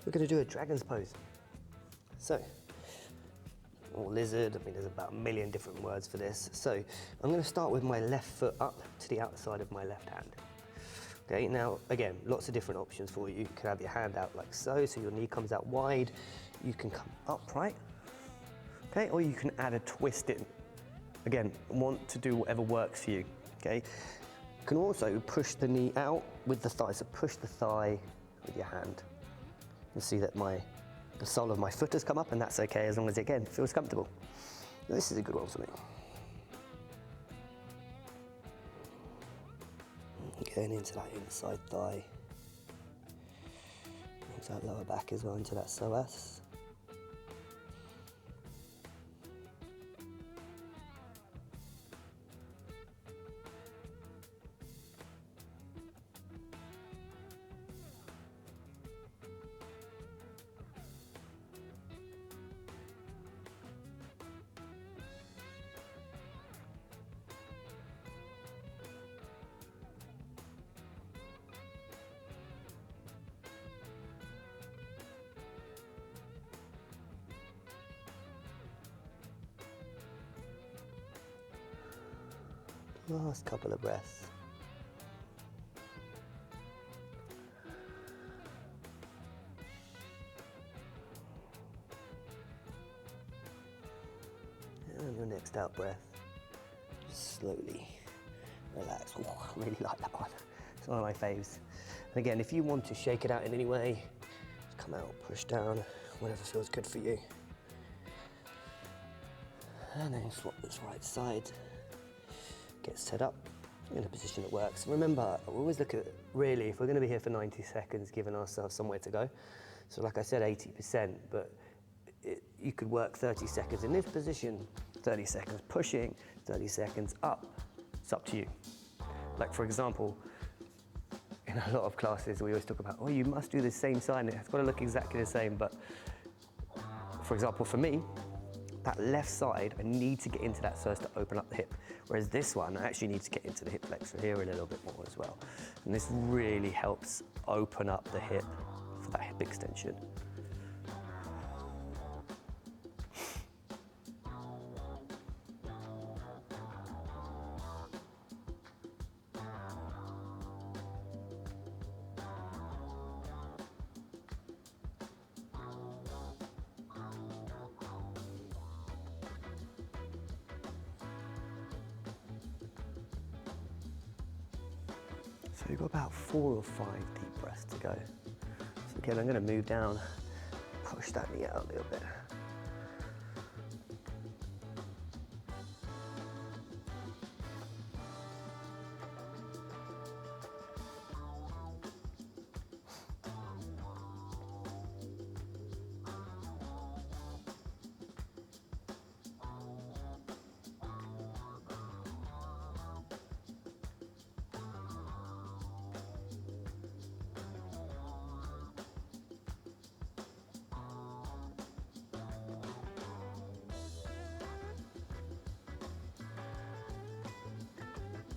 we're going to do a dragon's pose. So, or lizard, I mean there's about a million different words for this. So I'm going to start with my left foot up to the outside of my left hand. Okay, now again, lots of different options for you. You can have your hand out like so your knee comes out wide. You can come upright, okay, or you can add a twist in. Again, want to do whatever works for you, okay? You can also push the knee out with the thigh, so push the thigh with your hand. You see that the sole of my foot has come up, and that's okay as long as it, again, feels comfortable. Now, this is a good one for me. Going into that inside thigh, into that lower back as well, into that psoas. Last couple of breaths. And your next out breath, just slowly relax. Oh, I really like that one. It's one of my faves. And again, if you want to shake it out in any way, just come out, push down, whatever feels good for you. And then swap this right side. Get set up in a position that works. Remember, we always look at, really, if we're going to be here for 90 seconds, giving ourselves somewhere to go. So like I said, 80%, but you could work 30 seconds in this position, 30 seconds pushing, 30 seconds up. It's up to you. Like for example, in a lot of classes, we always talk about, oh, you must do the same side, it's got to look exactly the same. But for example, for me, that left side, I need to get into that psoas to open up the hip. Whereas this one, I actually need to get into the hip flexor here a little bit more as well. And this really helps open up the hip for that hip extension. So we've got about 4 or 5 deep breaths to go. So again, I'm going to move down, push that knee out a little bit.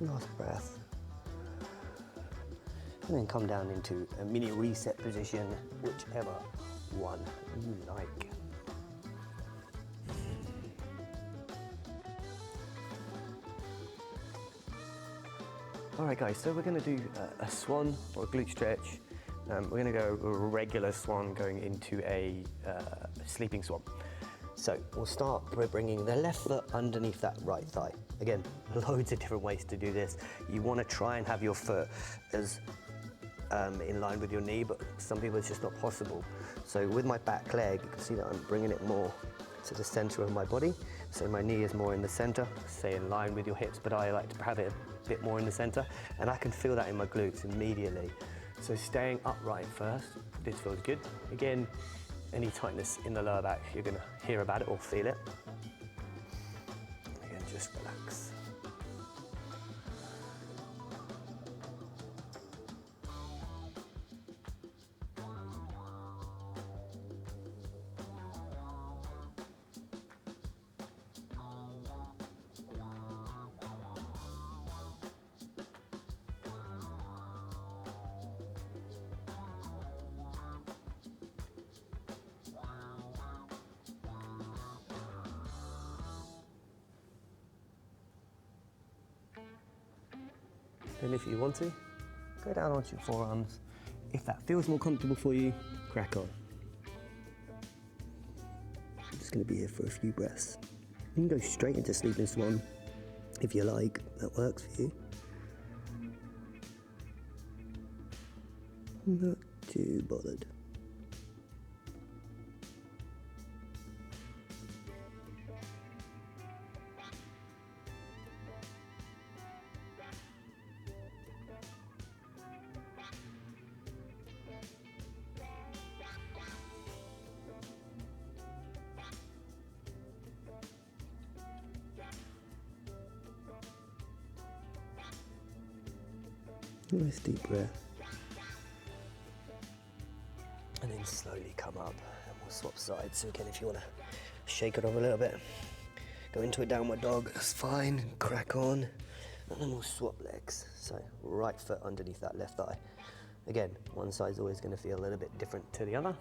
Last breath. And then come down into a mini reset position, whichever one you like. All right guys, so we're going to do a swan or a glute stretch. We're going to go a regular swan going into a sleeping swan. So we'll start by bringing the left foot underneath that right thigh. Again, loads of different ways to do this. You want to try and have your foot as in line with your knee, but some people it's just not possible. So with my back leg, you can see that I'm bringing it more to the center of my body. So my knee is more in the center, say in line with your hips, but I like to have it a bit more in the center, and I can feel that in my glutes immediately. So staying upright first, this feels good. Again, any tightness in the lower back, you're gonna hear about it or feel it. Again, just relax. And if you want to, go down onto your forearms. If that feels more comfortable for you, crack on. I'm just going to be here for a few breaths. You can go straight into Sleeping Swan if you like, that works for you. Not too bothered. Nice deep breath. And then slowly come up and we'll swap sides. So again, if you want to shake it off a little bit, go into a downward dog, that's fine, crack on. And then we'll swap legs. So right foot underneath that left thigh. Again, one side's always going to feel a little bit different to the other.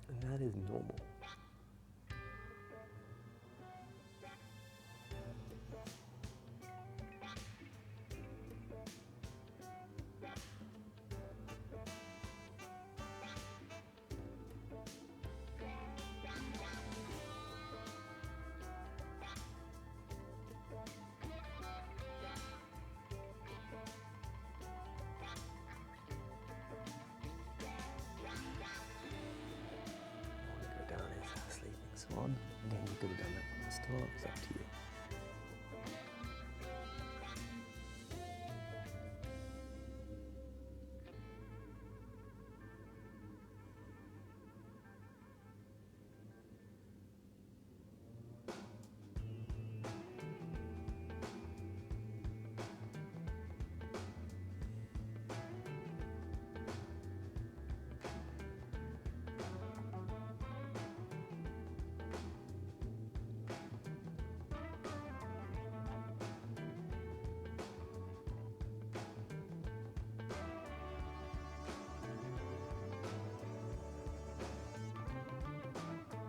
And that is normal. Swan. Again, you could have done that from the start, it's up to you.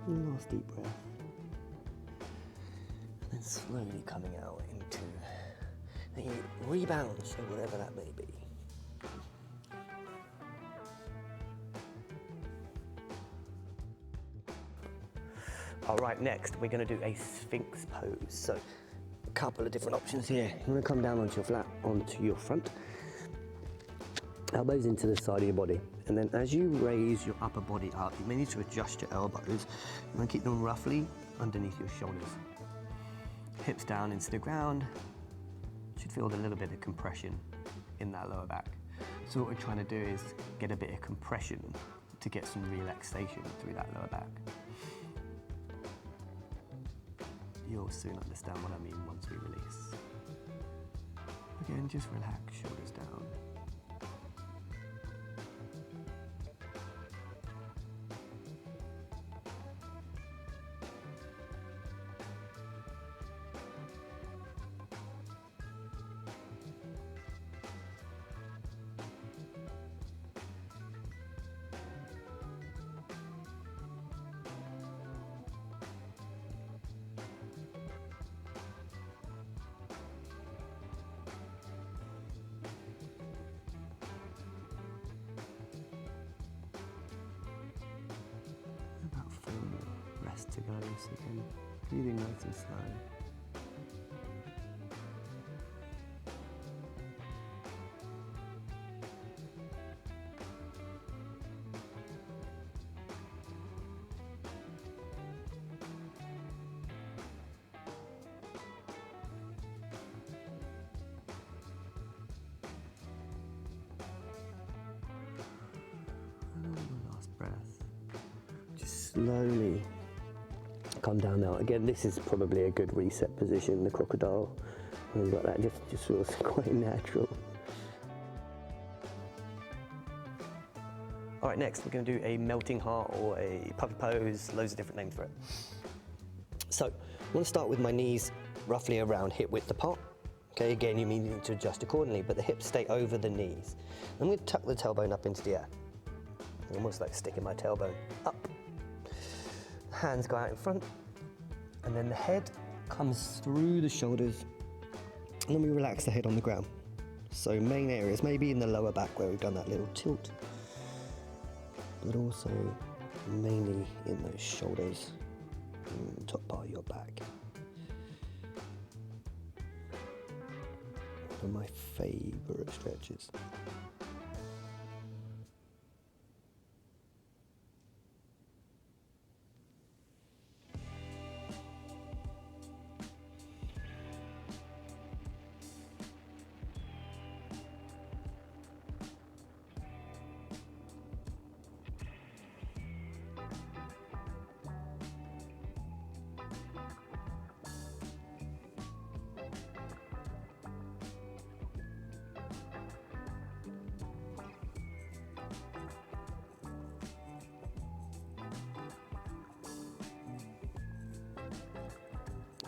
Last deep breath. And then slowly coming out into a rebound, so whatever that may be. All right, next we're going to do a Sphinx pose. So a couple of different options here. You want to come down onto your flat, onto your front. Elbows into the side of your body, and then as you raise your upper body up, you may need to adjust your elbows. You want to keep them roughly underneath your shoulders. Hips down into the ground. You should feel a little bit of compression in that lower back. So what we're trying to do is get a bit of compression to get some relaxation through that lower back. You'll soon understand what I mean once we release. Again, just relax, shoulders down. To go, so again, breathing nice and slow. And the last breath. Just slowly come down now. Again, this is probably a good reset position, the crocodile. Things like that, just feels quite natural. All right, next we're going to do a melting heart or a puppy pose, loads of different names for it. So, I want to start with my knees roughly around hip width apart. Okay, again, you may need to adjust accordingly, but the hips stay over the knees. I'm going to tuck the tailbone up into the air. Almost like sticking my tailbone up. Hands go out in front, and then the head comes through the shoulders, and then we relax the head on the ground. So main areas, maybe in the lower back where we've done that little tilt, but also mainly in those shoulders and the top part of your back. One of my favourite stretches.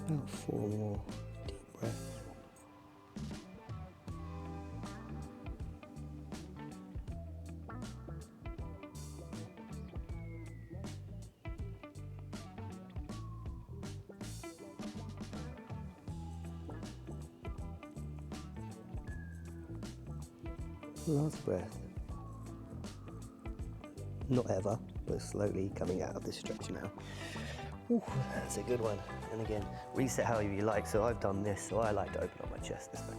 About 4 more deep breaths. Last breath. Not ever, but slowly coming out of this stretch now. Ooh, that's a good one. And again, reset however you like. So I've done this, so I like to open up my chest this way.